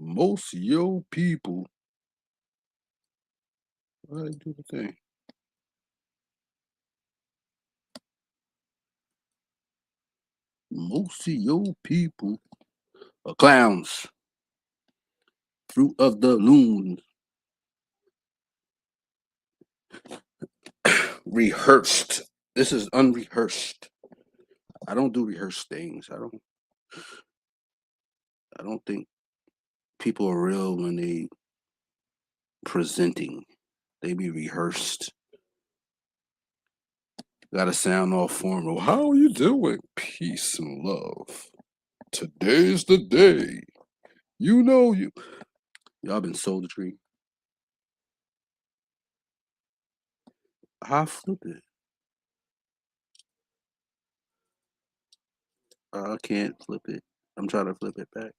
Most yo people. Why they do the thing? Most of yo people are clowns. Fruit of the loom. Rehearsed. This is unrehearsed. I don't do rehearsed things. I don't think people are real when they presenting. They be rehearsed. Gotta sound all formal. How are you doing? Peace and love. Today's the day. You know you. Y'all been sultry. How flip it? I can't flip it. I'm trying to flip it back.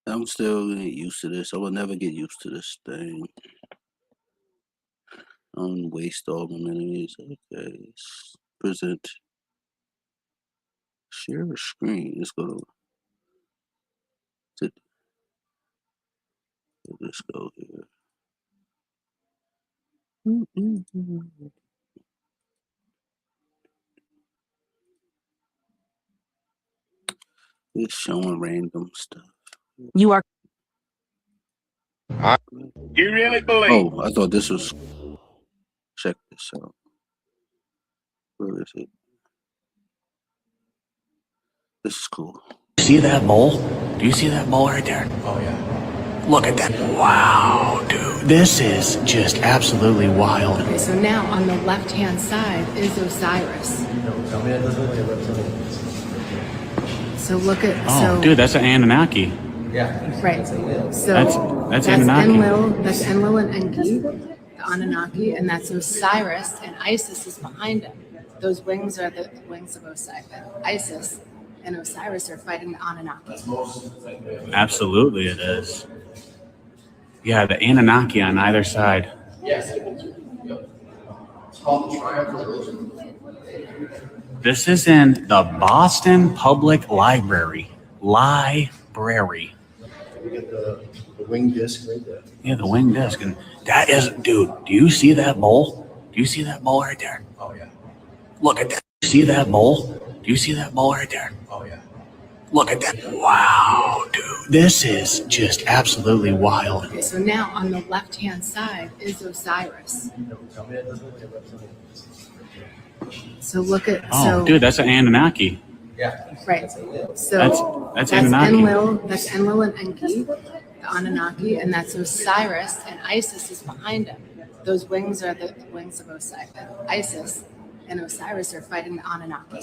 I'm still getting used to this. I will never get used to this thing. I don't waste all my minutes. Okay. Present. Share a screen. Let's go to let's go here. It's showing random stuff. You are. You really believe? Oh, I thought this was. Check this out. Where is it? This is cool. See that mole? Do you see that mole right there? Oh, yeah. Look at that. Wow, dude. This is just absolutely wild. Okay, so now on the left-hand side is Osiris. So look at Dude, that's an Anunnaki. right. So That's Anunnaki. That's Enlil and Enki, the Anunnaki, and that's Osiris, and Isis is behind him. Those wings are the wings of Osiris. Isis and Osiris are fighting the Anunnaki. Absolutely, it is. Yeah, the Anunnaki on either side. This is in the Boston Public Library. Library. We get the winged disc right there. Yeah, the winged disc. And that is, dude, do you see that mole? Do you see that mole right there? Oh, yeah. Look at that. See that mole? Do you see that mole right there? Oh, yeah. Look at that. Wow, dude. This is just absolutely wild. Okay, so now on the left-hand side is Osiris. So look at Dude, that's an Anunnaki. right. So That's Anunnaki. That's Enlil and Enki, the Anunnaki, and that's Osiris, and Isis is behind him. Those wings are the wings of Osiris. Isis and Osiris are fighting the Anunnaki.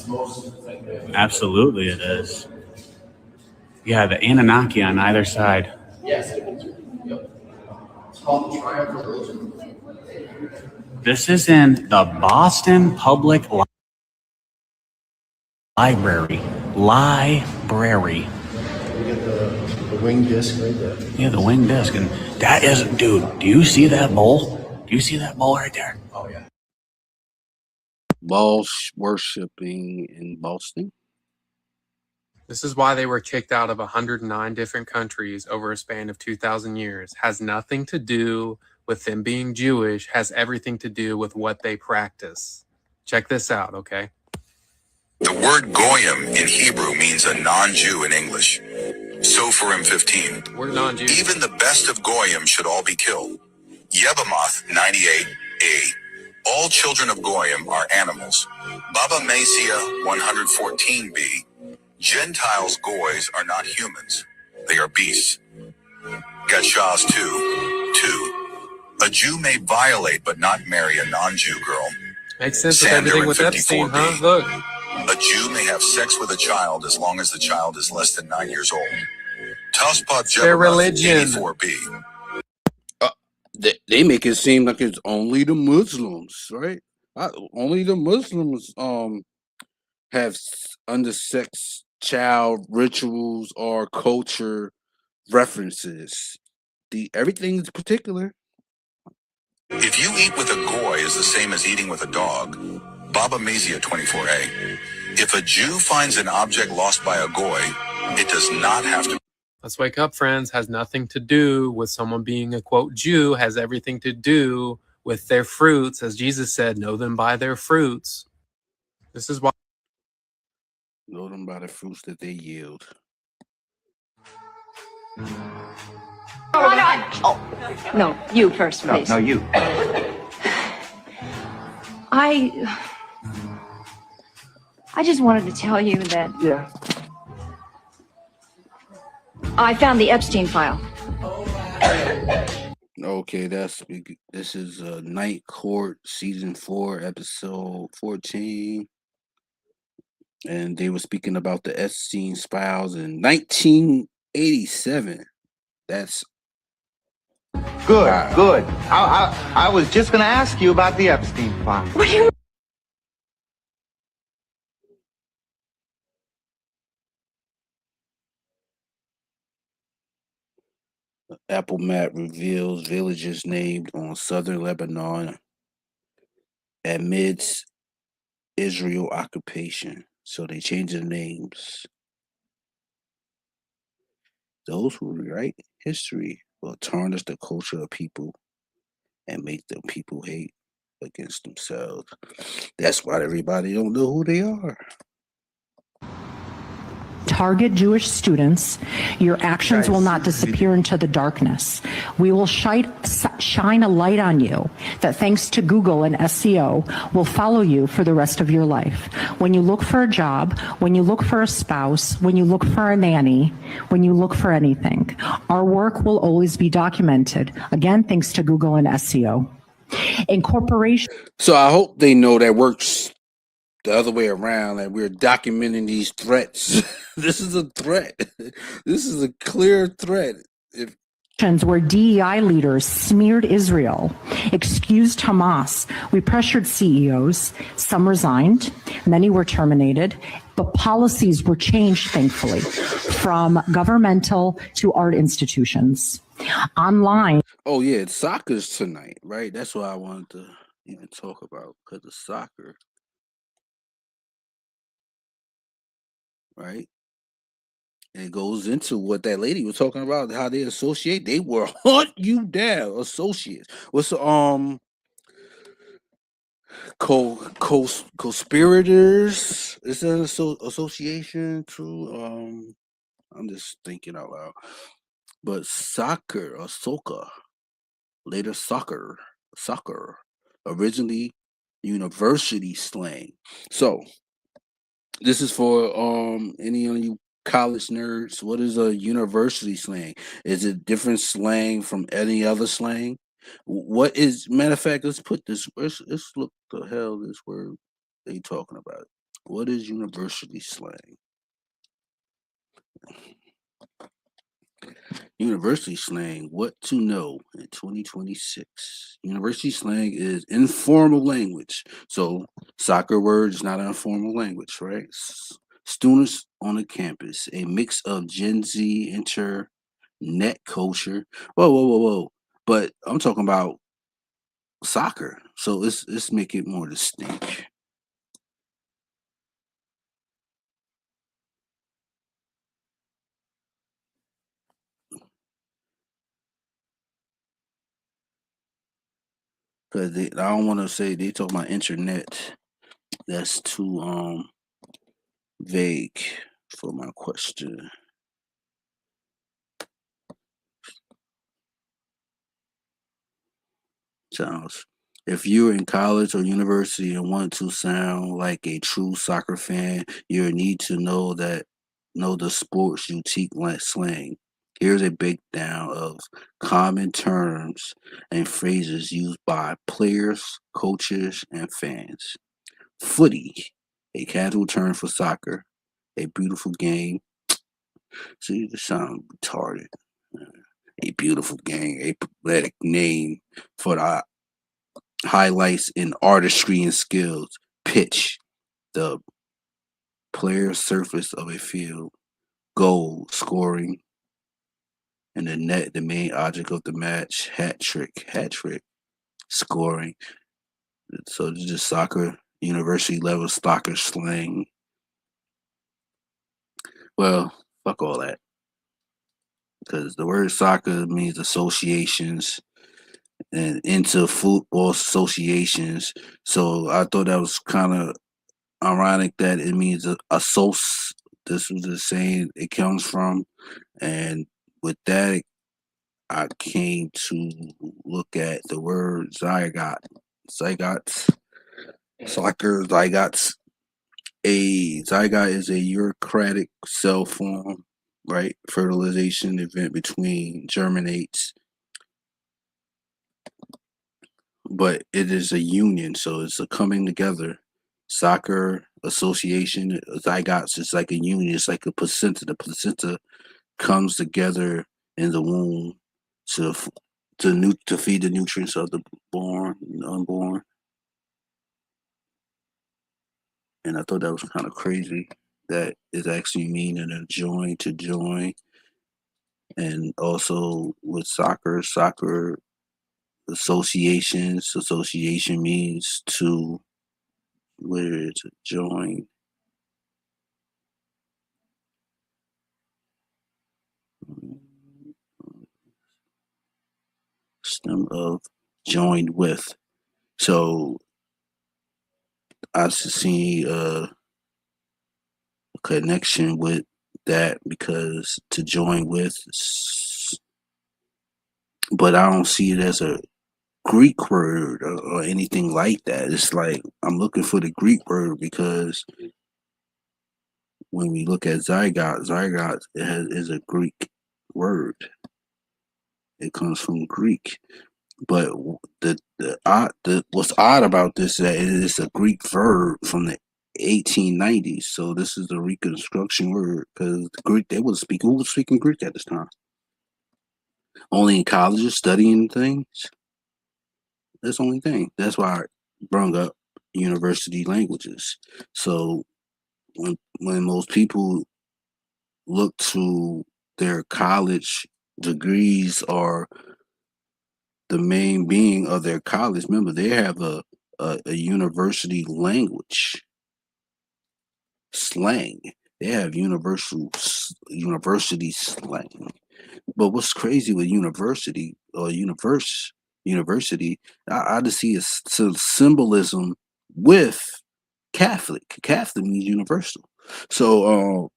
Absolutely, it is. Yeah, the Anunnaki on either side. This is in the Boston Public Library. Library. We get the winged disc right there. Yeah, the winged disc. And that is, dude, do you see that mole? Do you see that mole right there? Oh, yeah. Balls worshipping in Boston. This is why they were kicked out of 109 different countries over a span of 2,000 years. Has nothing to do with them being Jewish, has everything to do with what they practice. Check this out, okay? The word goyim in Hebrew means a non-Jew in English. Sophorim 15. We're non-Jews. Even the best of goyim should all be killed. Yebamoth 98a. All children of goyim are animals. Baba Mesia 114b. Gentiles goys are not humans. They are beasts. Gashaz 2. A Jew may violate but not marry a non-Jew girl. Makes sense with everything with Epstein, huh? Look. A Jew may have sex with a child as long as the child is less than 9 years old. Tospot Their Jebamoth religion. 84b. They make it seem like it's only the Muslims, right? Only the Muslims have undersex child rituals or culture references. Everything is particular. If you eat with a goy is the same as eating with a dog, Baba Mazia 24a. If a Jew finds an object lost by a goy, it does not have to. Let's wake up, friends. Has nothing to do with someone being a quote Jew, has everything to do with their fruits. As Jesus said, know them by their fruits. This is why. Know them by the fruits that they yield. Oh, no, you first, please. No, you. I just wanted to tell you that Yeah. I found the Epstein file. Okay, this is Night Court season 4, episode 14, and they were speaking about the Epstein files in 1987. That's Good, wow. good. I was just gonna ask you about the Epstein file. What do you Apple map reveals villages named on southern Lebanon amidst Israel occupation. So they changed the names. Those who rewrite history will tarnish the culture of people and make the people hate against themselves. That's why everybody don't know who they are. Target Jewish students, your actions will not disappear into the darkness. We will shine a light on you that, thanks to Google and SEO, will follow you for the rest of your life. When you look for a job, when you look for a spouse, when you look for a nanny, when you look for anything, our work will always be documented. Again, thanks to Google and SEO. Incorporation. So I hope they know that works the other way around, that we're documenting these threats. This is a threat. This is a clear threat. If where DEI leaders smeared Israel, excused Hamas. We pressured CEOs. Some resigned. Many were terminated. But policies were changed, thankfully, from governmental to art institutions. Online. Oh, yeah, it's soccer's tonight, right? That's what I wanted to even talk about, because of soccer. Right? And it goes into what that lady was talking about, how they associate. They will hunt you down, associates. What's co-conspirators? Is that an association too? I'm just thinking out loud. But soccer or soccer, later soccer, originally university slang. So this is for any of you college nerds. What is a university slang? Is it different slang from any other slang? What is, matter of fact, let's put this, let's look the hell this word they talking about. What is university slang? University slang, what to know in 2026. University slang is informal language. So soccer word is not an informal language, right? Students on the campus, a mix of Gen Z, internet culture. Whoa. But I'm talking about soccer. So let's make it more distinct. Because I don't want to say they talk about internet. That's too vague for my question. Sounds. If you're in college or university and want to sound like a true soccer fan, you need to know the sports boutique slang. Here's a breakdown of common terms and phrases used by players, coaches, and fans. Footy, a casual term for soccer, a beautiful game. See, this sound retarded. A beautiful game, a poetic name for the highlights in artistry and skills. Pitch, the player surface of a field. Goal, scoring. And the net, the main object of the match. Hat trick. scoring. So it's just soccer, university level soccer slang. Well, fuck all that. Because the word soccer means associations and into football associations. So I thought that was kind of ironic that it means this was the saying it comes from. And with that, I came to look at the word zygotes, soccer zygotes. A zygote is a eukaryotic cell form, right? Fertilization event between germinates, but it is a union, so it's a coming together. Soccer association, zygotes is like a union, it's like a placenta. The placenta comes together in the womb to to feed the nutrients of the unborn. And I thought that was kind of crazy. That is actually meaning a join to join, and also with soccer associations. Association means to where is it? Join. Stem of joined with. So I see a connection with that because to join with, but I don't see it as a Greek word or anything like that. It's like I'm looking for the Greek word because when we look at zygote is a Greek word. It comes from Greek. But what's odd about this is that it is a Greek verb from the 1890s. So this is the reconstruction word because the Greek who was speaking Greek at this time? Only in colleges studying things. That's the only thing. That's why I brought up university languages. So when most people look to their college degrees or the main being of their college, remember they have a university language slang. They have university slang. But what's crazy with university or university, I just see some symbolism with Catholic. Catholic means universal. So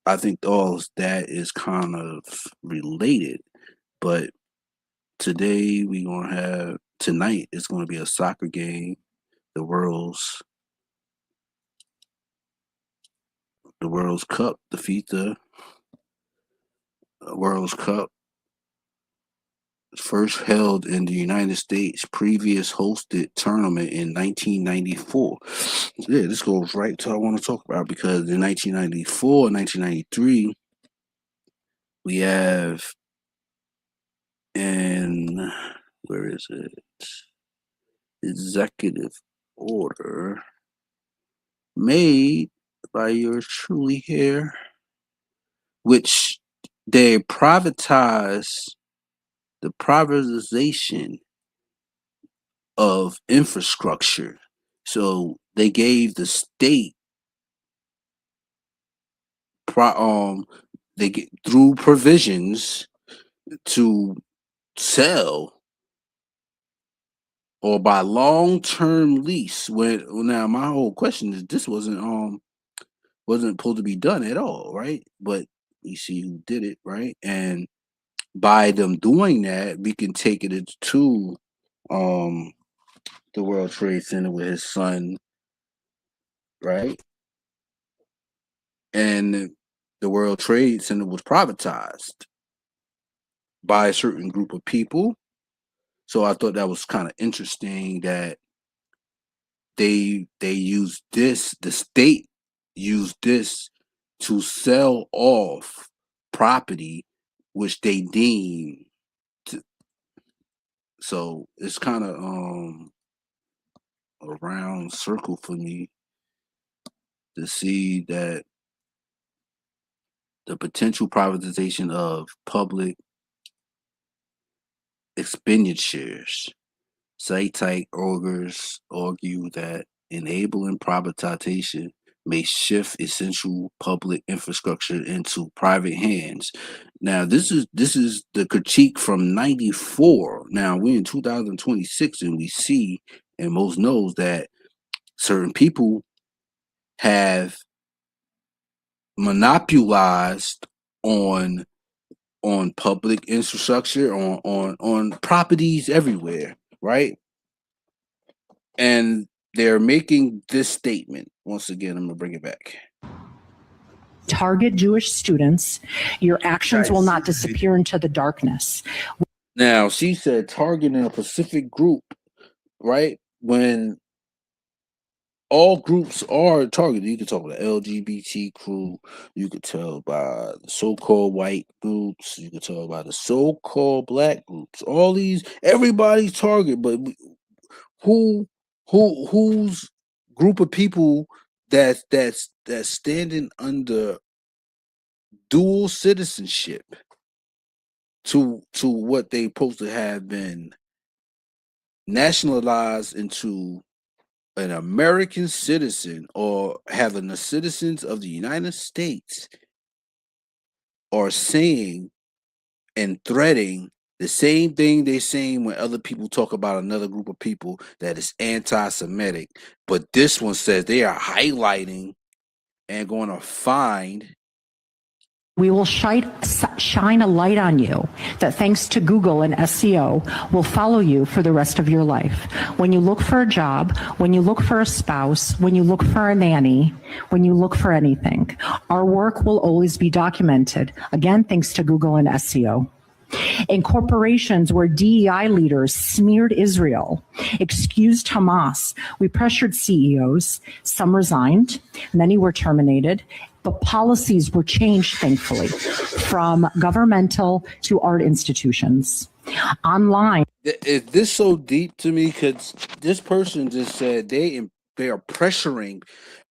I think all that is kind of related. But today tonight is gonna be a soccer game. The World's Cup, the FIFA World's Cup, first held in the United States, previous hosted tournament in 1994. Yeah, this goes right to what I want to talk about because in 1994, 1993, we have an where is it? Executive order made by yours truly here, which they privatized the privatization of infrastructure. So they gave the state they get through provisions to sell or by long-term lease. When now my whole question is this wasn't supposed to be done at all, right? But you see who did it, right? And by them doing that, we can take it to um the World Trade Center with his son, right? And the World Trade Center was privatized by a certain group of people. So I thought that was kind of interesting that they used this, the state used this to sell off property which they deem to, so it's kind of a round circle for me to see that the potential privatization of public expenditures. Nite augurs argue that enabling privatization may shift essential public infrastructure into private hands. Now, this is the critique from '94. Now we're in 2026, and we see, and most knows that certain people have monopolized on public infrastructure, on properties everywhere, right? And they're making this statement. Once again, I'm gonna bring it back. Target Jewish students, your actions will not disappear into the darkness. Now, she said targeting a specific group, right? When all groups are targeted. You can talk about the LGBT crew. You could tell by the so-called white groups. You could tell by the so-called black groups. All these, everybody's target. But whose group of people that's standing under dual citizenship to what they supposed to have been nationalized into an American citizen, or having the citizens of the United States, are saying and threading the same thing they're saying when other people talk about another group of people that is anti-Semitic. But this one says they are highlighting and going to find. We will shine a light on you that, thanks to Google and SEO, will follow you for the rest of your life. When you look for a job, when you look for a spouse, when you look for a nanny, when you look for anything, our work will always be documented. Again, thanks to Google and SEO. In corporations where DEI leaders smeared Israel, excused Hamas, we pressured CEOs. Some resigned, many were terminated, but policies were changed, thankfully, from governmental to art institutions. Online. Is this so deep to me? Because this person just said they are pressuring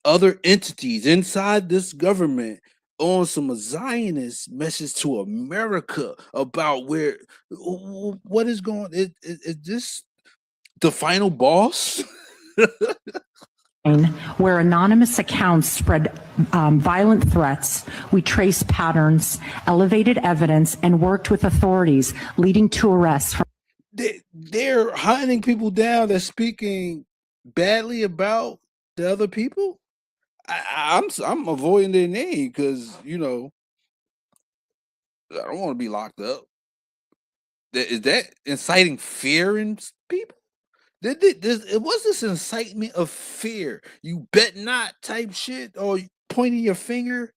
other entities inside this government on some Zionist message to America about what is going. Is this the final boss? Where anonymous accounts spread violent threats, we traced patterns, elevated evidence, and worked with authorities, leading to arrests. They're hunting people down that's speaking badly about the other people. I'm avoiding their name because I don't want to be locked up. Is that inciting fear in people? It was this incitement of fear. You bet not type shit, or pointing your finger.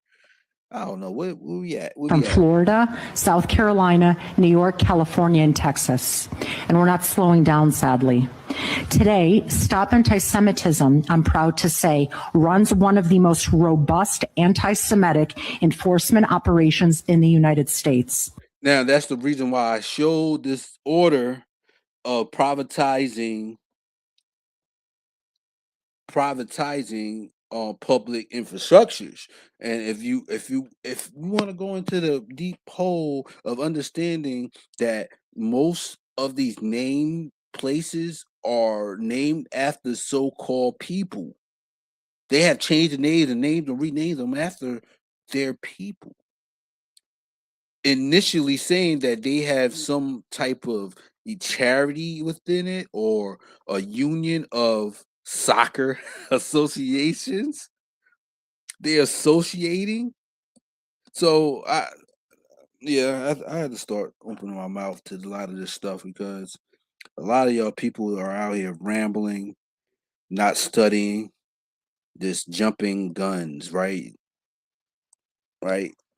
I don't know where we at. From Florida, South Carolina, New York, California, and Texas. And we're not slowing down, sadly. Today, Stop Anti-Semitism, I'm proud to say, runs one of the most robust anti-Semitic enforcement operations in the United States. Now, that's the reason why I showed this order of privatizing public infrastructures. And if you want to go into the deep hole of understanding that most of these named places are named after so-called people, they have changed the names and renamed them after their people, initially saying that they have some type of charity within it, or a union of soccer associations they're associating. So I had to start opening my mouth to a lot of this stuff, because a lot of y'all people are out here rambling, not studying, just jumping guns, right?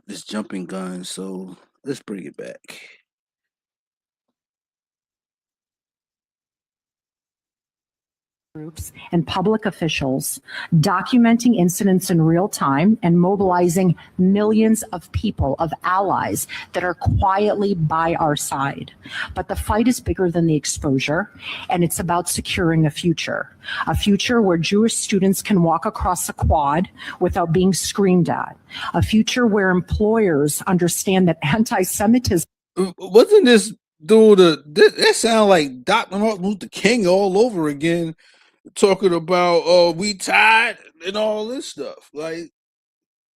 Just jumping guns. So let's bring it back. Groups and public officials documenting incidents in real time and mobilizing millions of people, of allies that are quietly by our side. But the fight is bigger than the exposure, and it's about securing a future where Jewish students can walk across a quad without being screamed at, a future where employers understand that anti-Semitism. Wasn't this Dude, that sound like Dr. Martin Luther King all over again, talking about we tired and all this stuff. Like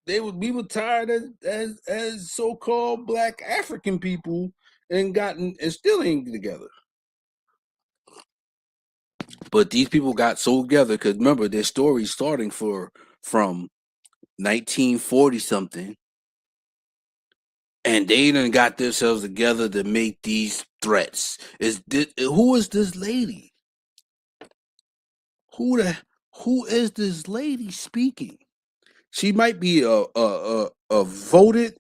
we were tired as so-called black African people and still ain't together. But these people got so together because remember their story starting from 1940 something, and they done got themselves together to make these threats. Who is this lady? Who is this lady speaking? She might be a voted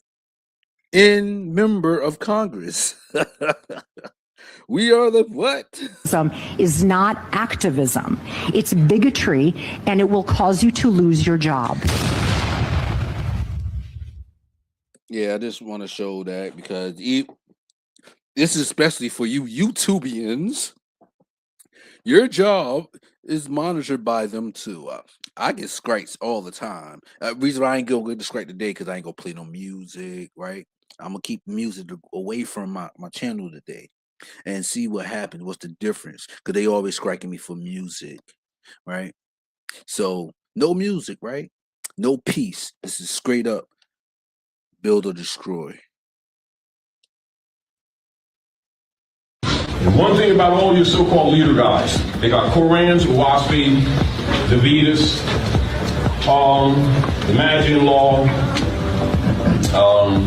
in member of Congress. We are the what? Is not activism. It's bigotry, and it will cause you to lose your job. Yeah, I just want to show that because this is especially for you YouTubians. Your job is monitored by them too. I get strikes all the time. Reason why I ain't gonna get the strike today because I ain't gonna play no music, right? I'm gonna keep music away from my channel today and see what happens. What's the difference? Because they always striking me for music, right? So no music, right? No peace. This is straight up build or destroy. And one thing about all your so-called leader guys, they got Korans, Waspi, Davidus, Imagine Law,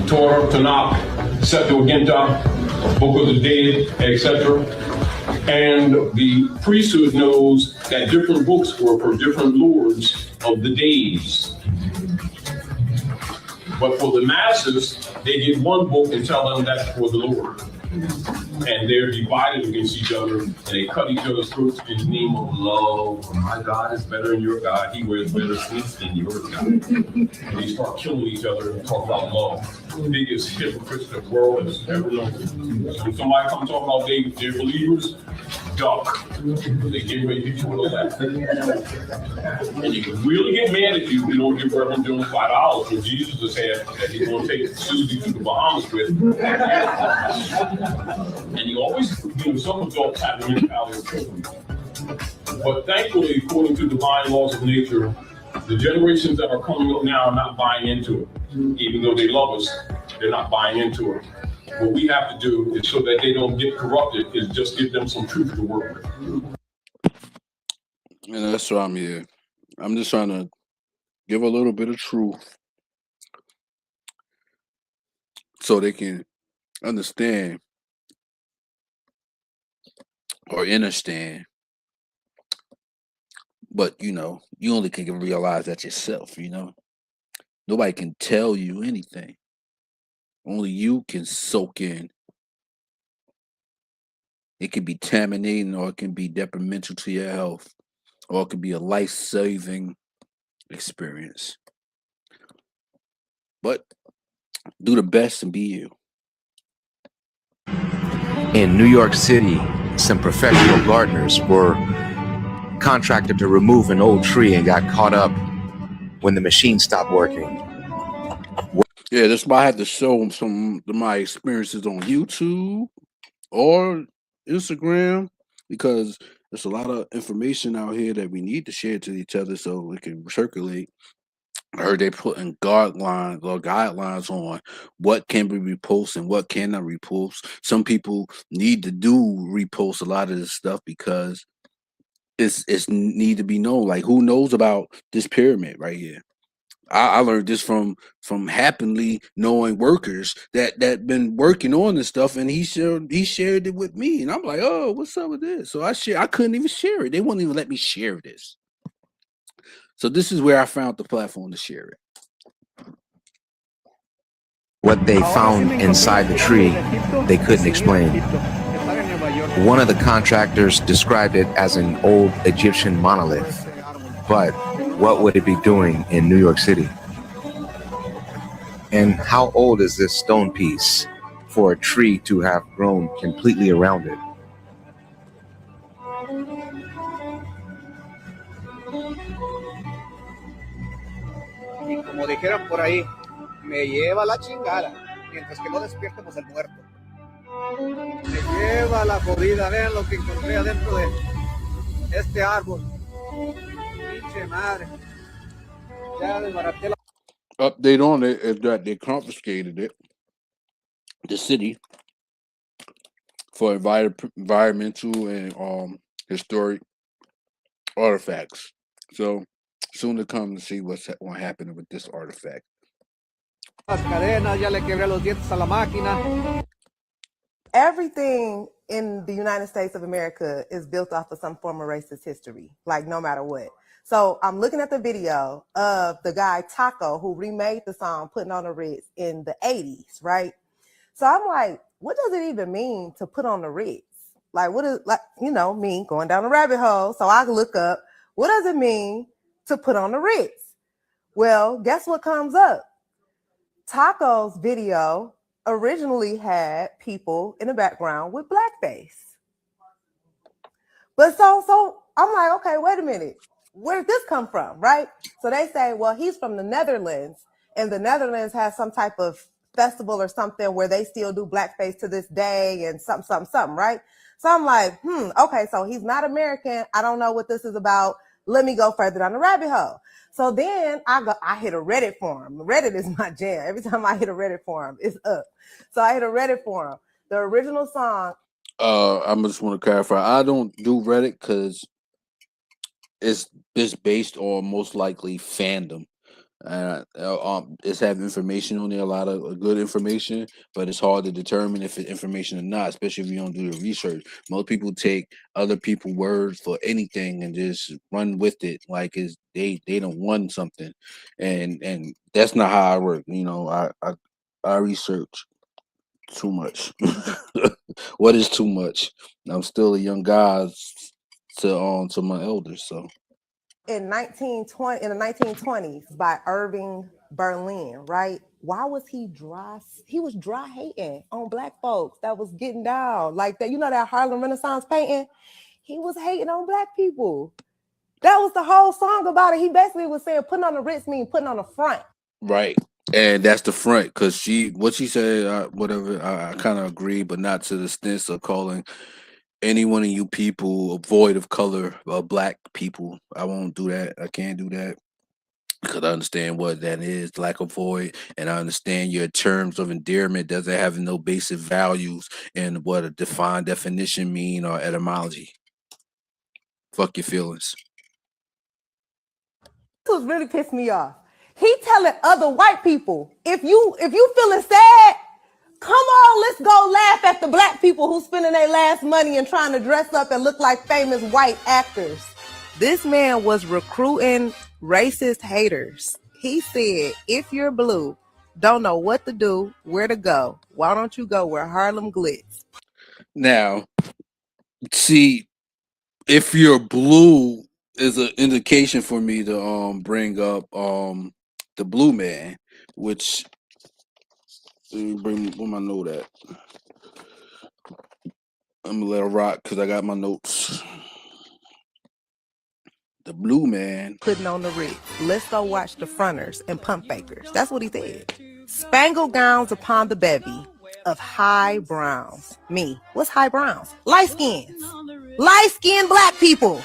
Torah, Tanakh, Septuaginta, Book of the Dead, etc. And the priesthood knows that different books were for different lords of the days. But for the masses, they get one book and tell them that's for the Lord. And they're divided against each other, and they cut each other's throats in the name of love. My God is better than your God. He wears better sneaks than your God. And they start killing each other and talk about love. The biggest hypocrites the world has ever known. When somebody comes talking about they're believers, duck. They get ready to hit you with a left. And you can really get mad if you don't give Reverend Jones $5 when Jesus just said that he's going to take Susie to the Bahamas with. And you always, some adults have the mentality of children. But thankfully, according to divine laws of nature, the generations that are coming up now are not buying into it. Even though they love us, they're not buying into it. What we have to do is so that they don't get corrupted is just give them some truth to work with. And that's why I'm here. I'm just trying to give a little bit of truth so they can understand or understand. But, you only can realize that yourself, Nobody can tell you anything. Only you can soak in. It can be contaminating or it can be detrimental to your health or it could be a life-saving experience. But do the best and be you. In New York City, some professional gardeners were contracted to remove an old tree and got caught up when the machine stopped working. Yeah, that's why I had to show some of my experiences on YouTube or Instagram because there's a lot of information out here that we need to share to each other so it can circulate. I heard they putting guidelines on what can be reposted and what cannot repost. Some people need to do repost a lot of this stuff because it's need to be known. Like who knows about this pyramid right here? I learned this from happily knowing workers that been working on this stuff, and he shared it with me, and I'm like, oh, what's up with this? So I couldn't even share it. They wouldn't even let me share this. So this is where I found the platform to share it. What they found inside the tree, they couldn't explain. One of the contractors described it as an old Egyptian monolith, but what would it be doing in New York City? And how old is this stone piece for a tree to have grown completely around it? Y como dijeron por ahí, me lleva la chingada, mientras que no despierte pues el muerto. Me lleva la jodida. Vean lo que encontré adentro de este árbol. Pinche madre. Ya desbaraté la. Update on it is that they confiscated it, the city, for environmental and historic artifacts. So soon to come to see what's happening with this artifact. Las cadenas, ya le quebré los dientes a la máquina. Everything in the United States of America is built off of some form of racist history, like no matter what. So I'm looking at the video of the guy Taco who remade the song Putting on the Ritz in the 80s, right? So I'm like, what does it even mean to put on the Ritz? Like, what is, like, you know, me going down a rabbit hole. So I look up, what does it mean to put on the Ritz? Well, guess what comes up? Taco's video originally had people in the background with blackface. But so I'm like, okay, wait a minute. Where did this come from, right? So they say, well, he's from the Netherlands, and the Netherlands has some type of festival or something where they still do blackface to this day and something, right? So I'm like, okay, so he's not American. I don't know what this is about. Let me go further down the rabbit hole. So then I hit a Reddit forum. Reddit is my jam. Every time I hit a Reddit forum, it's up. So I hit a Reddit forum. The original song. I just want to clarify. I don't do Reddit because it's based on most likely fandom. It's have information on there, a lot of good information, but it's hard to determine if it's information or not, especially if you don't do the research. Most people take other people's words for anything and just run with it like it's they don't want something, and that's not how I work. You know, I research too much. What is too much? I'm still a young guy to my elders, so. In the 1920s by Irving Berlin, right? Why was he dry? He was dry hating on black folks that was getting down like that. You know that Harlem Renaissance painting? He was hating on black people. That was the whole song about it. He basically was saying putting on the Ritz means putting on the front. Right. And that's the front, because what she said, whatever, I kind of agree, but not to the extent of calling any one of you people void of color, black people. I won't do that. I can't do that because I understand what that is, lack of void, and I understand your terms of endearment doesn't have no basic values and what a defined definition mean or etymology. Fuck your feelings. This was really pissed me off. He telling other white people, if you feeling sad, come on, let's go laugh at the black people who spending their last money and trying to dress up and look like famous white actors. This man was recruiting racist haters. He said, if you're blue, don't know what to do, where to go, why don't you go where Harlem glitz? Now, see, if you're blue is an indication for me to bring up the blue man, which let me bring where my note at. I'm gonna let it rock because I got my notes. The blue man putting on the rig. Let's go watch the fronters and pump fakers. That's what he said. Spangled gowns upon the bevy of high browns. Me. What's high browns? Light skins. Light skinned black people.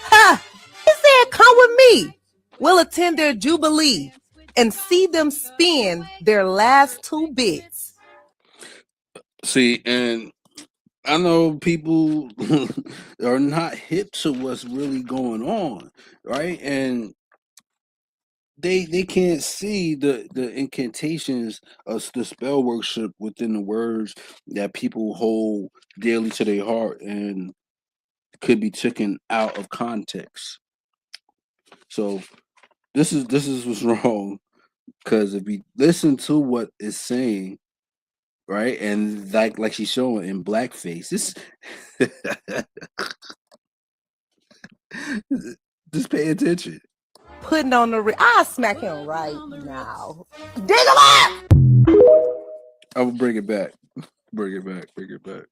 Ha! He said, come with me. We'll attend their jubilee and see them spend their last 2 bits. See, and I know people are not hip to what's really going on, right? And they can't see the incantations of the spell worship within the words that people hold dearly to their heart and could be taken out of context. So this is what's wrong, because if we listen to what it's saying, right, and like she's showing in blackface, this just pay attention. Putting on the rig. I'll smack him right now. Dig him up! I will bring it back. Bring it back. Bring it back.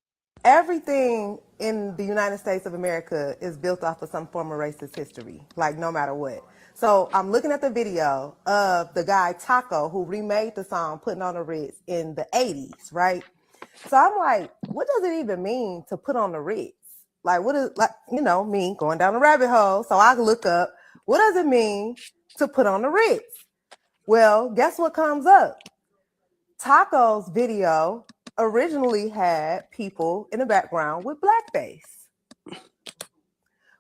Everything in the United States of America is built off of some form of racist history, like no matter what. So I'm looking at the video of the guy Taco who remade the song Putting on the Ritz in the 80s, right? So I'm like, what does it even mean to put on the Ritz? Like, what is, like, me going down the rabbit hole. So I look up, what does it mean to put on the Ritz? Well, guess what comes up? Taco's video originally had people in the background with blackface.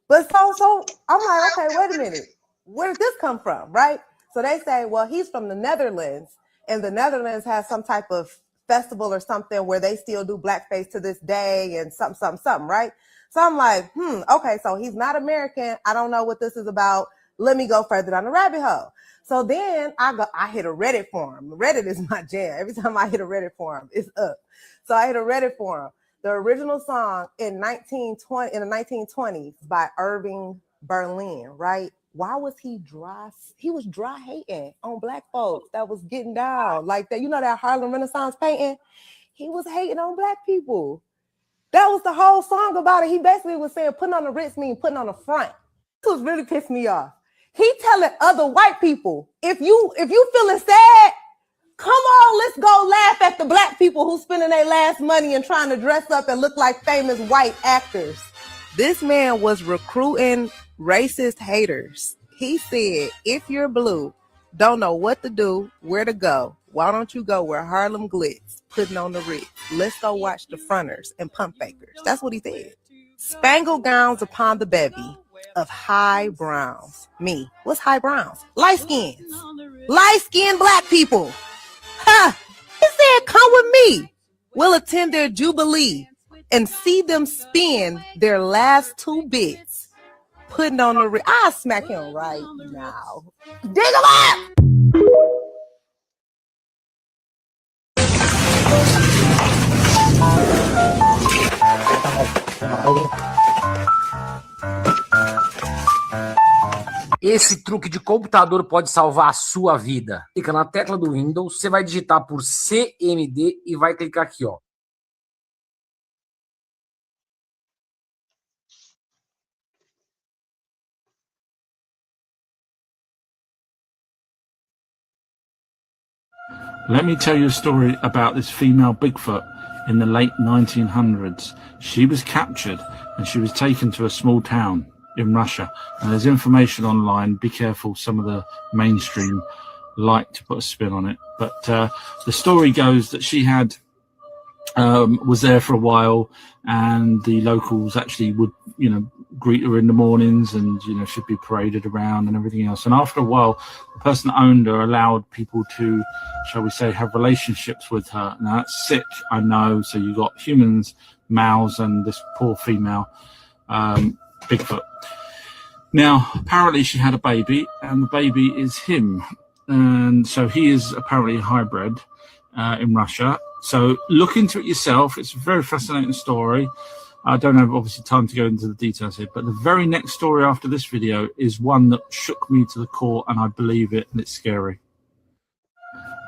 But so I'm like, okay, wait a minute. Where did this come from, right? So they say, well, he's from the Netherlands, and the Netherlands has some type of festival or something where they still do blackface to this day and something, right? So I'm like, okay, so he's not American. I don't know what this is about. Let me go further down the rabbit hole. So then I hit a Reddit forum. Reddit is my jam. Every time I hit a Reddit forum, it's up. So I hit a Reddit forum. The original song in the 1920s by Irving Berlin, right? Why was he dry? He was dry hating on black folks that was getting down like that. You know that Harlem Renaissance painting? He was hating on black people. That was the whole song about it. He basically was saying putting on the Ritz means putting on the front. This was really pissed me off. He telling other white people, if you feeling sad, come on, let's go laugh at the black people who spending their last money and trying to dress up and look like famous white actors. This man was recruiting racist haters. He said, if you're blue, don't know what to do, where to go, why don't you go where Harlem Glitz, putting on the Ritz? Let's go watch the fronters and pump fakers. That's what he said. Spangled gowns upon the bevy of high browns. Me. What's high browns? Light skins. Light skinned black people. Ha! He said, come with me. We'll attend their jubilee and see them spend their last 2 bits putting on the Ritz. I'll smack him right now. Dig him up! Esse truque de computador pode salvar a sua vida. Clica na tecla do Windows, você vai digitar por CMD e vai clicar aqui, ó. Let me tell you a story about this female Bigfoot in the late 1900s. She was captured and she was taken to a small town in Russia. And there's information online. Be careful, some of the mainstream like to put a spin on it. But the story goes that she had was there for a while, and the locals actually would, greet her in the mornings, and she'd be paraded around and everything else. And after a while, the person that owned her allowed people to, shall we say, have relationships with her. Now that's sick, I know. So you got humans, males, and this poor female Bigfoot. Now apparently she had a baby, and the baby is him, and so he is apparently a hybrid in Russia. So look into it yourself. It's a very fascinating story. I don't have obviously time to go into the details here, but the very next story after this video is one that shook me to the core, and I believe it, and it's scary.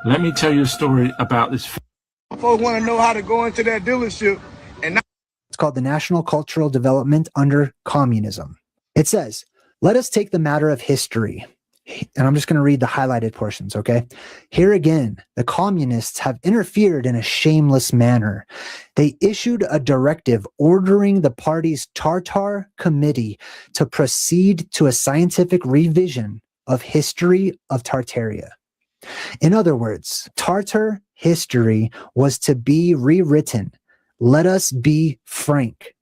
Let me tell you a story about this. Folks want to know how to go into that dealership and not. It's called the National Cultural Development Under Communism. It says, let us take the matter of history. And I'm just going to read the highlighted portions, okay? Here again, the communists have interfered in a shameless manner. They issued a directive ordering the party's Tartar committee to proceed to a scientific revision of history of Tartaria. In other words, Tartar history was to be rewritten. Let us be frank.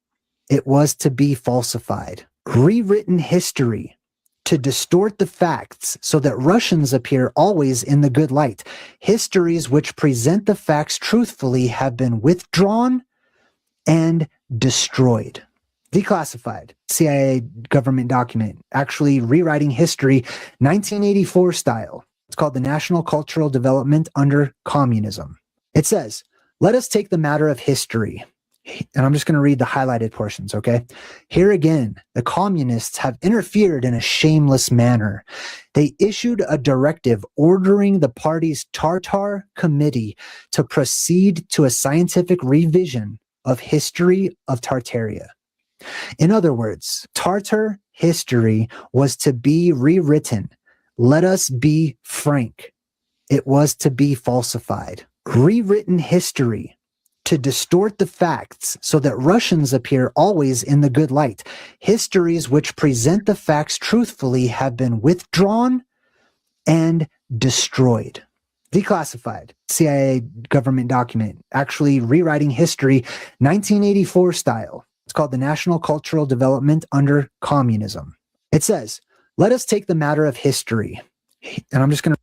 It was to be falsified. Rewritten history to distort the facts so that Russians appear always in the good light. Histories which present the facts truthfully have been withdrawn and destroyed. Declassified. CIA government document. Actually rewriting history 1984 style. It's called the National Cultural Development Under Communism. It says, let us take the matter of history. And I'm just going to read the highlighted portions, okay? Here again, the communists have interfered in a shameless manner. They issued a directive ordering the party's Tartar committee to proceed to a scientific revision of history of Tartaria. In other words, Tartar history was to be rewritten. Let us be frank. It was to be falsified. Rewritten history to distort the facts so that Russians appear always in the good light. Histories which present the facts truthfully have been withdrawn and destroyed. Declassified. CIA government document, actually rewriting history 1984 style. It's called the National Cultural Development Under Communism. It says, let us take the matter of history. And I'm just going to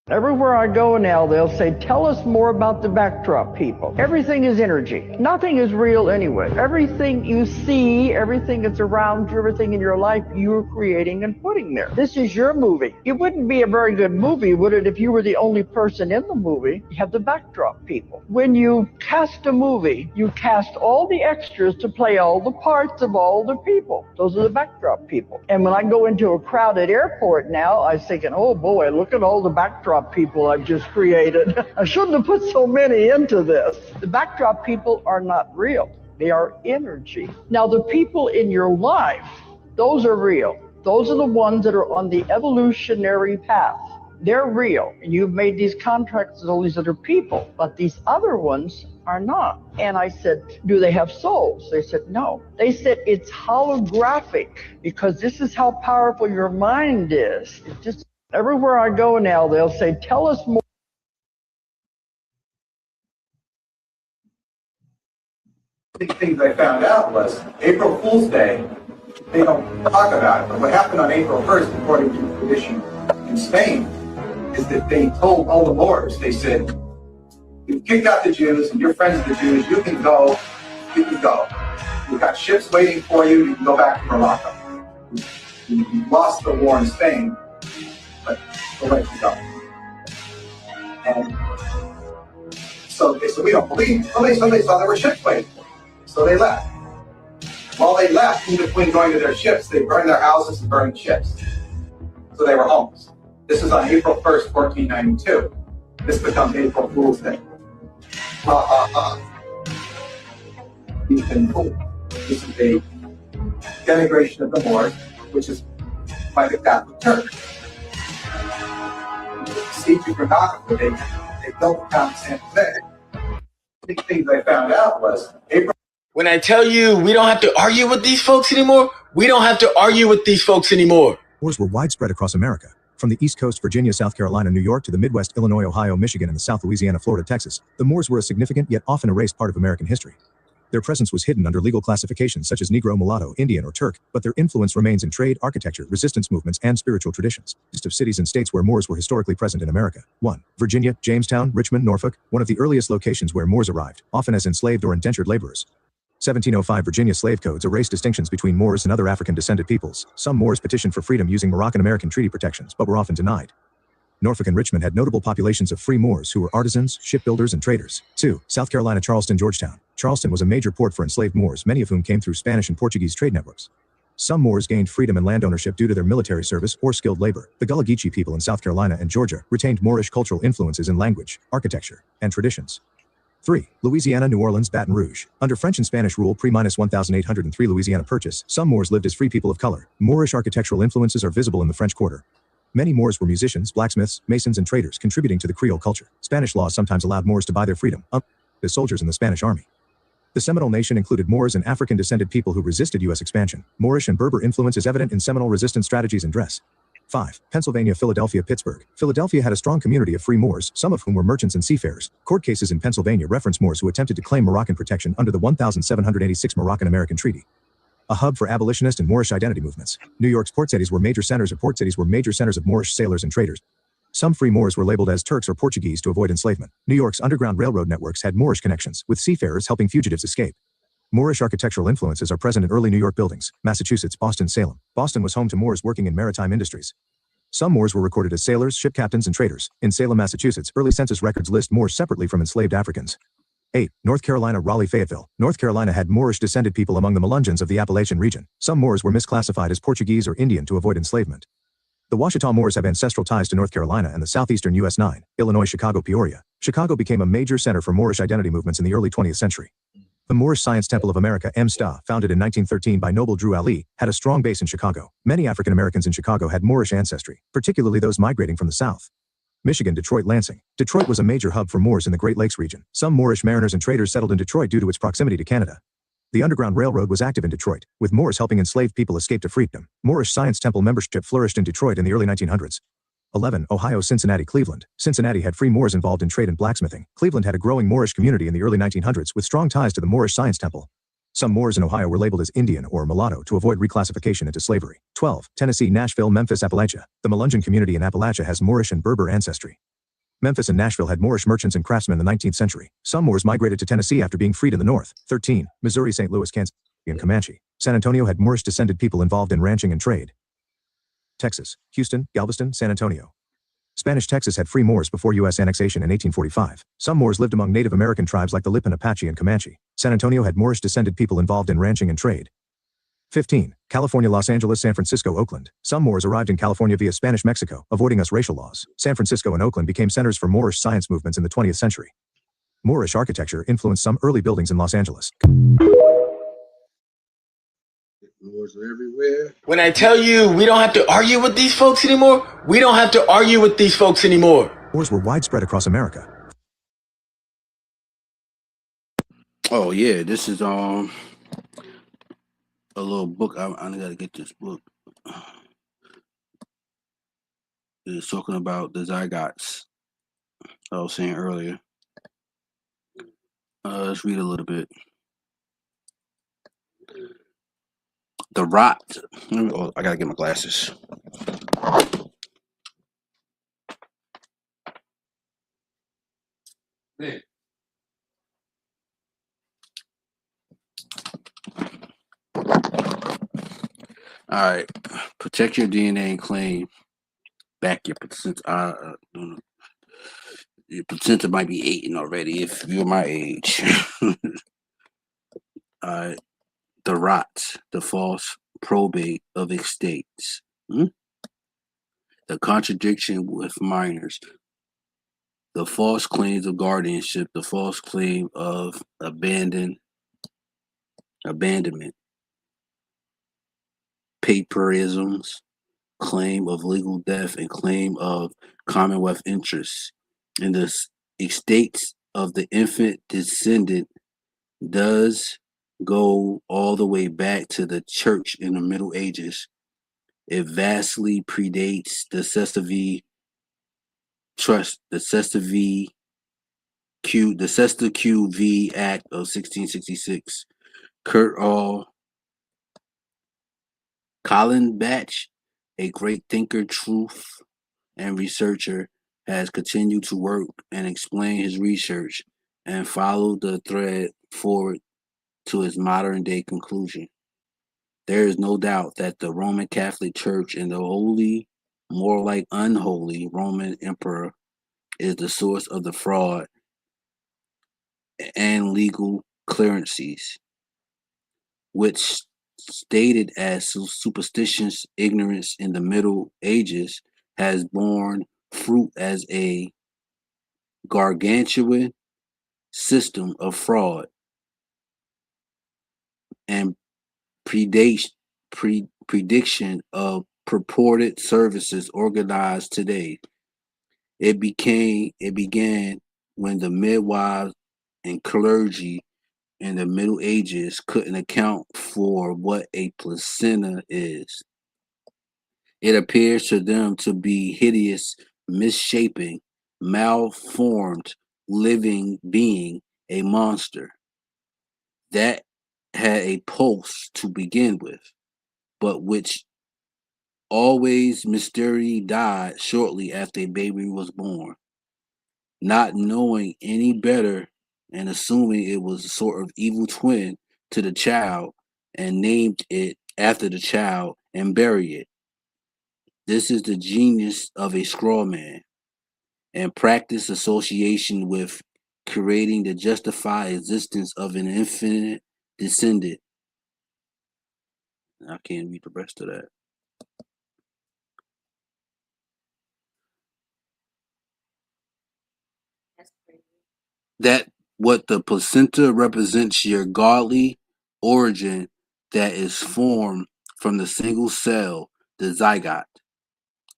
Everywhere I go now, they'll say, tell us more about the backdrop people. Everything is energy. Nothing is real anyway. Everything you see, everything that's around you, everything in your life, you're creating and putting there. This is your movie. It wouldn't be a very good movie, would it, if you were the only person in the movie? You have the backdrop people. When you cast a movie, you cast all the extras to play all the parts of all the people. Those are the backdrop people. And when I go into a crowded airport now, I'm thinking, oh boy, look at all the backdrop people I've just created. I shouldn't have put so many into this. The backdrop people are not real. They are energy. Now, the people in your life, those are real. Those are the ones that are on the evolutionary path. They're real. And you've made these contracts with all these other people, but these other ones are not. And I said, do they have souls? They said, no. They said, it's holographic because this is how powerful your mind is. It just everywhere I go now, they'll say, tell us more. The things I found out was April Fool's Day, they don't talk about it, but what happened on April 1st, according to tradition in Spain, is that they told all the Moors, they said, you've kicked out the Jews and you're friends with the Jews, you can go. We've got ships waiting for you, you can go back to Morocco. You lost the war in Spain, but we'll let you go. And so they said, we don't believe. So they saw there were ships waiting for them. So they left. While they left, in between going to their ships, they burned their houses and burned the ships. So they were homeless. This is on April 1st, 1492. This becomes April Fool's Day. He's been fooled. This is a denigration of the Moors, which is by the Catholic Church. Siege of Granada, they built the town of San Jose. The things I found out was April. When I tell you we don't have to argue with these folks anymore, we don't have to argue with these folks anymore. Wars were widespread across America, from the East Coast, Virginia, South Carolina, New York, to the Midwest, Illinois, Ohio, Michigan, and the South, Louisiana, Florida, Texas. The Moors were a significant yet often erased part of American history. Their presence was hidden under legal classifications such as Negro, Mulatto, Indian, or Turk, but their influence remains in trade, architecture, resistance movements, and spiritual traditions. List of cities and states where Moors were historically present in America. 1. Virginia, Jamestown, Richmond, Norfolk, one of the earliest locations where Moors arrived, often as enslaved or indentured laborers. 1705 Virginia slave codes erased distinctions between Moors and other African-descended peoples. Some Moors petitioned for freedom using Moroccan-American treaty protections, but were often denied. Norfolk and Richmond had notable populations of free Moors who were artisans, shipbuilders, and traders. 2. South Carolina, Charleston, Georgetown. Charleston was a major port for enslaved Moors, many of whom came through Spanish and Portuguese trade networks. Some Moors gained freedom and land ownership due to their military service or skilled labor. The Gullah Geechee people in South Carolina and Georgia retained Moorish cultural influences in language, architecture, and traditions. 3. Louisiana, New Orleans, Baton Rouge. Under French and Spanish rule pre-1803 Louisiana Purchase, some Moors lived as free people of color. Moorish architectural influences are visible in the French Quarter. Many Moors were musicians, blacksmiths, masons, and traders, contributing to the Creole culture. Spanish laws sometimes allowed Moors to buy their freedom, as soldiers in the Spanish army. The Seminole Nation included Moors and African-descended people who resisted U.S. expansion. Moorish and Berber influence is evident in Seminole resistance strategies and dress. 5. Pennsylvania, Philadelphia, Pittsburgh. Philadelphia had a strong community of free Moors, some of whom were merchants and seafarers. Court cases in Pennsylvania reference Moors who attempted to claim Moroccan protection under the 1786 Moroccan-American Treaty. A hub for abolitionist and Moorish identity movements. New York's port cities were major centers of Moorish sailors and traders. Some free Moors were labeled as Turks or Portuguese to avoid enslavement. New York's underground railroad networks had Moorish connections, with seafarers helping fugitives escape. Moorish architectural influences are present in early New York buildings. Massachusetts, Boston, Salem. Boston was home to Moors working in maritime industries. Some Moors were recorded as sailors, ship captains, and traders. In Salem, Massachusetts, early census records list Moors separately from enslaved Africans. 8. North Carolina, Raleigh, Fayetteville. North Carolina had Moorish-descended people among the Melungeons of the Appalachian region. Some Moors were misclassified as Portuguese or Indian to avoid enslavement. The Ouachita Moors have ancestral ties to North Carolina and the southeastern U.S. 9. Illinois, Chicago, Peoria. Chicago became a major center for Moorish identity movements in the early 20th century. The Moorish Science Temple of America, MSTA, founded in 1913 by Noble Drew Ali, had a strong base in Chicago. Many African Americans in Chicago had Moorish ancestry, particularly those migrating from the South. Michigan, Detroit, Lansing. Detroit was a major hub for Moors in the Great Lakes region. Some Moorish mariners and traders settled in Detroit due to its proximity to Canada. The Underground Railroad was active in Detroit, with Moors helping enslaved people escape to freedom. Moorish Science Temple membership flourished in Detroit in the early 1900s. 11. Ohio, Cincinnati, Cleveland. Cincinnati had free Moors involved in trade and blacksmithing. Cleveland had a growing Moorish community in the early 1900s with strong ties to the Moorish Science Temple. Some Moors in Ohio were labeled as Indian or mulatto to avoid reclassification into slavery. 12. Tennessee, Nashville, Memphis, Appalachia. The Melungeon community in Appalachia has Moorish and Berber ancestry. Memphis and Nashville had Moorish merchants and craftsmen in the 19th century. Some Moors migrated to Tennessee after being freed in the north. 13. Missouri, St. Louis, Kansas, and Comanche. San Antonio had Moorish-descended people involved in ranching and trade. Texas, Houston, Galveston, San Antonio. Spanish Texas had free Moors before U.S. annexation in 1845. Some Moors lived among Native American tribes like the Lipan Apache and Comanche. San Antonio had Moorish-descended people involved in ranching and trade. 15. California, Los Angeles, San Francisco, Oakland. Some Moors arrived in California via Spanish Mexico, avoiding us racial laws. San Francisco and Oakland became centers for Moorish science movements in the 20th century. Moorish architecture influenced some early buildings in Los Angeles. Moors are everywhere. When I tell you we don't have to argue with these folks anymore, we don't have to argue with these folks anymore. Moors were widespread across America. Oh yeah, this is a little book. I gotta get this book. It's talking about the zygotes I was saying earlier. Let's read a little bit. The rot. Oh, I gotta get my glasses. Man. All right. Protect your DNA and claim back your placenta. Your placenta might be eaten already if you're my age. The rot, the false probate of estates. The contradiction with minors. The false claims of guardianship. The false claim of abandonment. Paperisms. Claim of legal death and claim of commonwealth interests. In the estates of the infant descendant does go all the way back to the church in the Middle Ages. It vastly predates the Cestui Trust, the Cestui QV Act of 1666. Kurt Colin Batch, a great thinker, truth, and researcher, has continued to work and explain his research and follow the thread forward to its modern day conclusion. There is no doubt that the Roman Catholic Church and the holy, more like unholy, Roman Emperor is the source of the fraud and legal clearances, which stated as superstitious ignorance in the Middle Ages has borne fruit as a gargantuan system of fraud and prediction of purported services organized today. It began when the midwives and clergy in the Middle Ages couldn't account for what a placenta is. It appears to them to be hideous, misshapen, malformed living being, a monster that had a pulse to begin with, but which always mysteriously died shortly after a baby was born. Not knowing any better and assuming it was a sort of evil twin to the child and named it after the child and buried it. This is the genius of a straw man and practice association with creating the justified existence of an infinite descendant. I can't read the rest of that. That what the placenta represents your godly origin that is formed from the single cell, the zygote,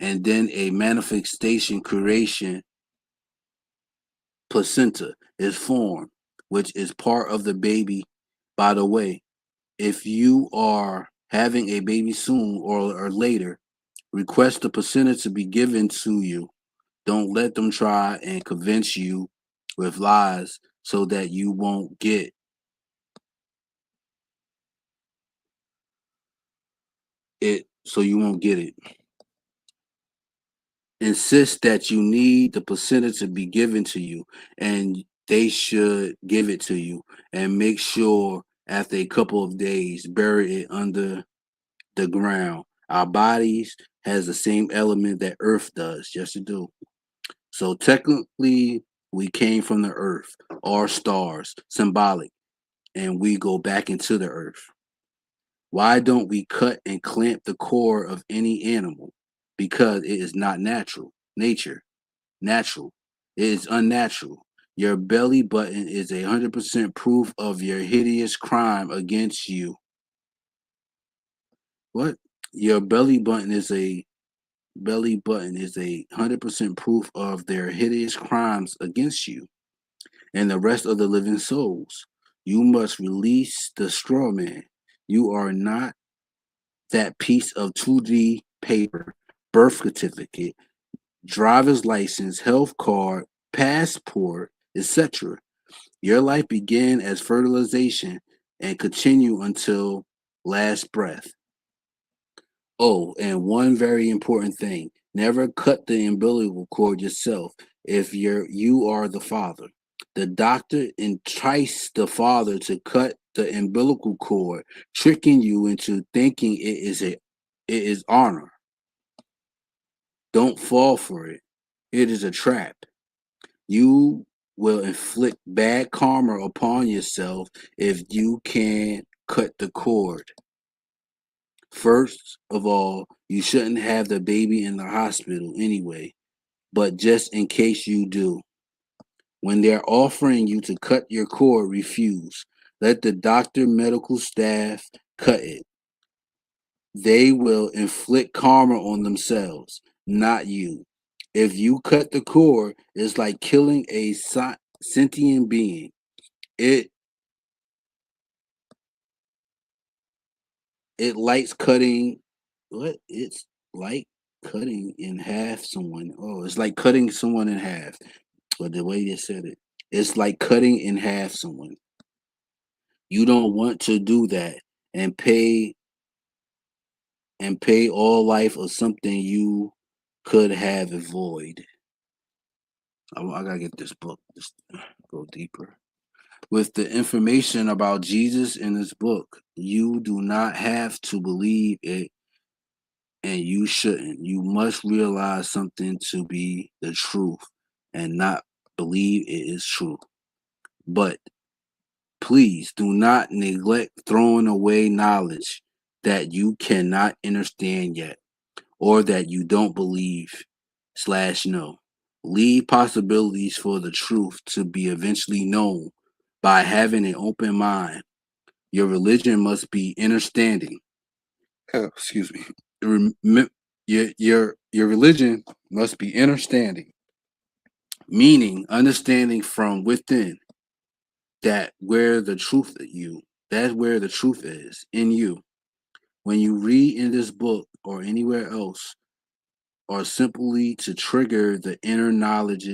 and then a manifestation creation placenta is formed, which is part of the baby. By the way, if you are having a baby soon or later, request the placenta to be given to you. Don't let them try and convince you with lies so that you won't get it. So you won't get it. Insist that you need the placenta to be given to you, and they should give it to you. And make sure after a couple of days, bury it under the ground. Our bodies has the same element that Earth does. Yes, it do. So technically, we came from the Earth, or stars, symbolic, and we go back into the Earth. Why don't we cut and clamp the core of any animal? Because it is not natural. Natural. It is unnatural. Your belly button is 100% proof of your hideous crime against you. What? Your belly button is 100% proof of their hideous crimes against you and the rest of the living souls. You must release the straw man. You are not that piece of 2D paper, birth certificate, driver's license, health card, passport, etc. Your life began as fertilization and continue until last breath. Oh, and one very important thing, never cut the umbilical cord yourself if you are the father. The doctor enticed the father to cut the umbilical cord, tricking you into thinking it is honor. Don't fall for it. It is a trap. You will inflict bad karma upon yourself if you can't cut the cord. First of all, you shouldn't have the baby in the hospital anyway, but just in case you do. When they're offering you to cut your cord, refuse. Let the doctor, medical staff cut it. They will inflict karma on themselves, not you. If you cut the cord, it's like killing a sentient being. It likes cutting. What? It's like cutting in half someone. Oh, it's like cutting someone in half. But the way they said it, it's like cutting in half someone. You don't want to do that and pay all life or something you could have avoided. I gotta get this book. Just go deeper. With the information about Jesus in this book, you do not have to believe it, and you shouldn't. You must realize something to be the truth and not believe it is true. But please do not neglect throwing away knowledge that you cannot understand yet or that you don't believe/know. Leave possibilities for the truth to be eventually known by having an open mind. Your religion must be understanding. Excuse me. Your religion must be understanding, meaning understanding from within that's where the truth is in you. When you read in this book or anywhere else, or simply to trigger the inner knowledge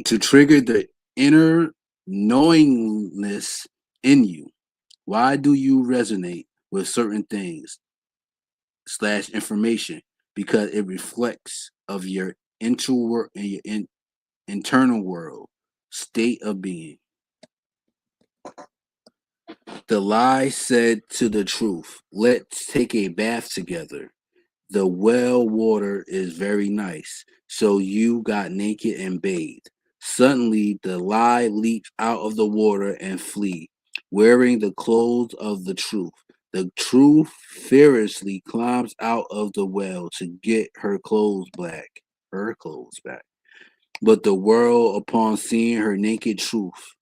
to trigger the inner knowingness in you. Why do you resonate with certain things/information? Because it reflects of your internal world state of being. The lie said to the truth, let's take a bath together. The well water is very nice, so you got naked and bathed. Suddenly, the lie leaps out of the water and flee, wearing the clothes of the truth. The truth fearlessly climbs out of the well to get her clothes back. But the world, upon seeing her naked truth,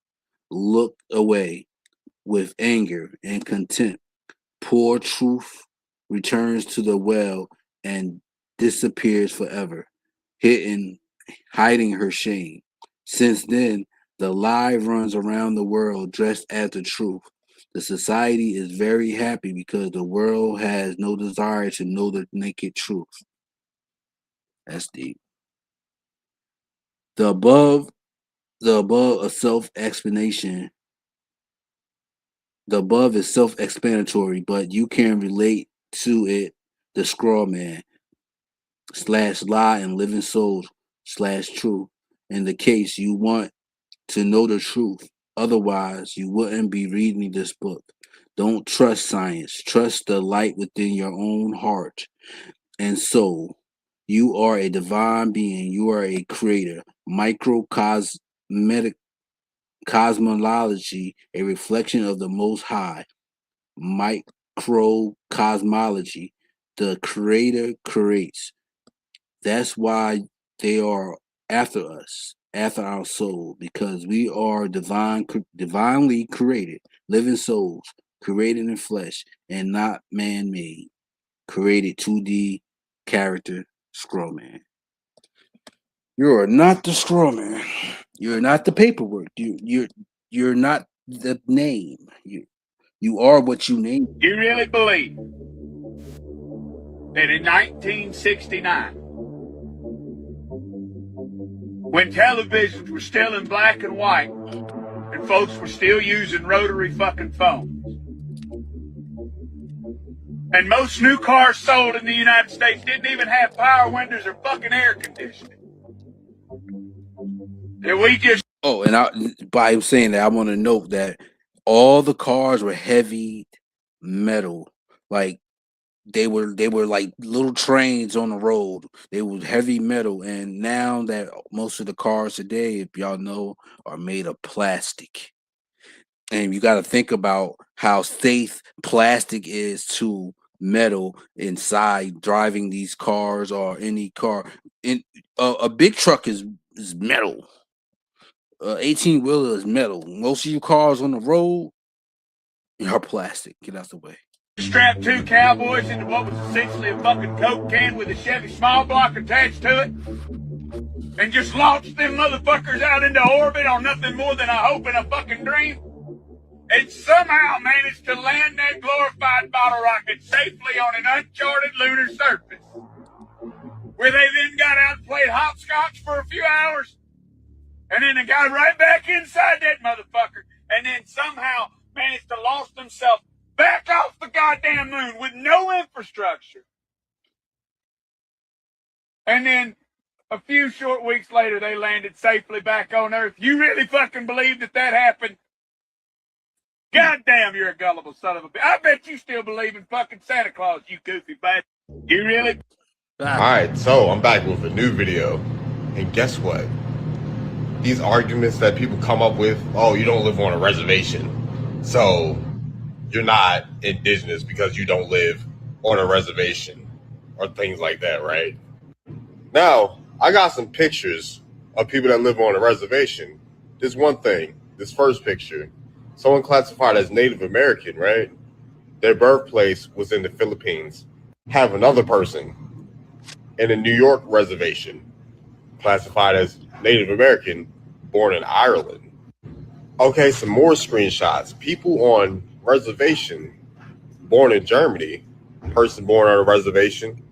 looked away with anger and contempt. Poor truth returns to the well and disappears forever, hiding her shame. Since then, the lie runs around the world dressed as the truth. The society is very happy because the world has no desire to know the naked truth. That's deep. The above, the above a self-explanation. The above is self-explanatory, but you can relate to it. The scroll man / lie and living souls / truth. In the case you want to know the truth, otherwise you wouldn't be reading this book. Don't trust science. Trust the light within your own heart and soul. You are a divine being. You are a creator. Microcosmetic cosmology, a reflection of the Most High. Microcosmology, the Creator creates. That's why they are after us, after our soul, because we are divinely created, living souls, created in flesh and not man-made, created 2D character scroll man. You are not the scroll man. You're not the paperwork. You're not the name. You are what you name. You really believe that in 1969, when televisions were still in black and white and folks were still using rotary fucking phones, and most new cars sold in the United States didn't even have power windows or fucking air conditioning, that we just... Oh, and by him saying that, I want to note that all the cars were heavy metal, like they were like little trains on the road. They were heavy metal, and now that most of the cars today, if y'all know, are made of plastic. And you got to think about how safe plastic is to metal inside driving these cars or any car. In a big truck is metal. 18 wheeler is metal. Most of you cars on the road are plastic. Get out the way. strapped two cowboys into what was essentially a fucking Coke can with a Chevy small block attached to it, and just launched them motherfuckers out into orbit on nothing more than a hope and a fucking dream, and somehow managed to land that glorified bottle rocket safely on an uncharted lunar surface, where they then got out and played hopscotch for a few hours, and then they got right back inside that motherfucker, and then somehow managed to launch themselves back off the goddamn moon with no infrastructure. And then a few short weeks later, they landed safely back on Earth. You really fucking believe that that happened? Goddamn, you're a gullible son of a bitch. I bet you still believe in fucking Santa Claus, you goofy bastard. You really? Alright, so I'm back with a new video. And guess what? These arguments that people come up with, oh, you don't live on a reservation, so you're not indigenous because you don't live on a reservation, or things like that, right? Now, I got some pictures of people that live on a reservation. This one thing, this first picture, someone classified as Native American, right? Their birthplace was in the Philippines. Have another person in a New York reservation, classified as Native American, born in Ireland. Okay, some more screenshots. People on reservation, born in Germany, person born on a reservation,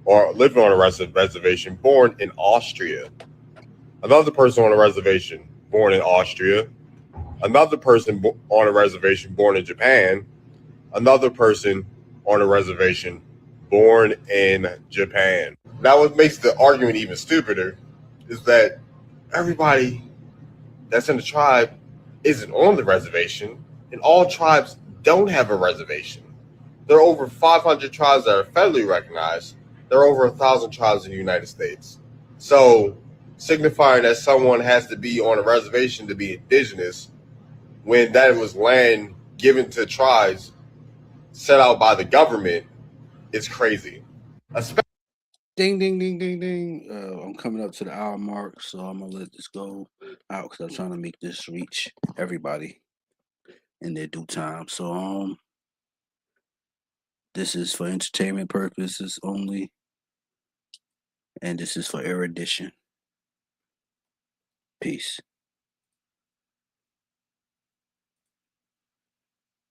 or living on a reservation, born in Austria. Another person on a reservation, born in Austria. Another person on a reservation, born in Japan. Another person on a reservation, born in Japan. Now, what makes the argument even stupider is that everybody that's in the tribe isn't on the reservation, and all tribes don't have a reservation. There are over 500 tribes that are federally recognized. There are over 1,000 tribes in the United States. So, signifying that someone has to be on a reservation to be indigenous, when that was land given to tribes set out by the government, is crazy. Ding, ding, ding, ding, ding. I'm coming up to the hour mark, so I'm gonna let this go out because I'm trying to make this reach everybody in their due time. So This is for entertainment purposes only. And this is for erudition. Peace.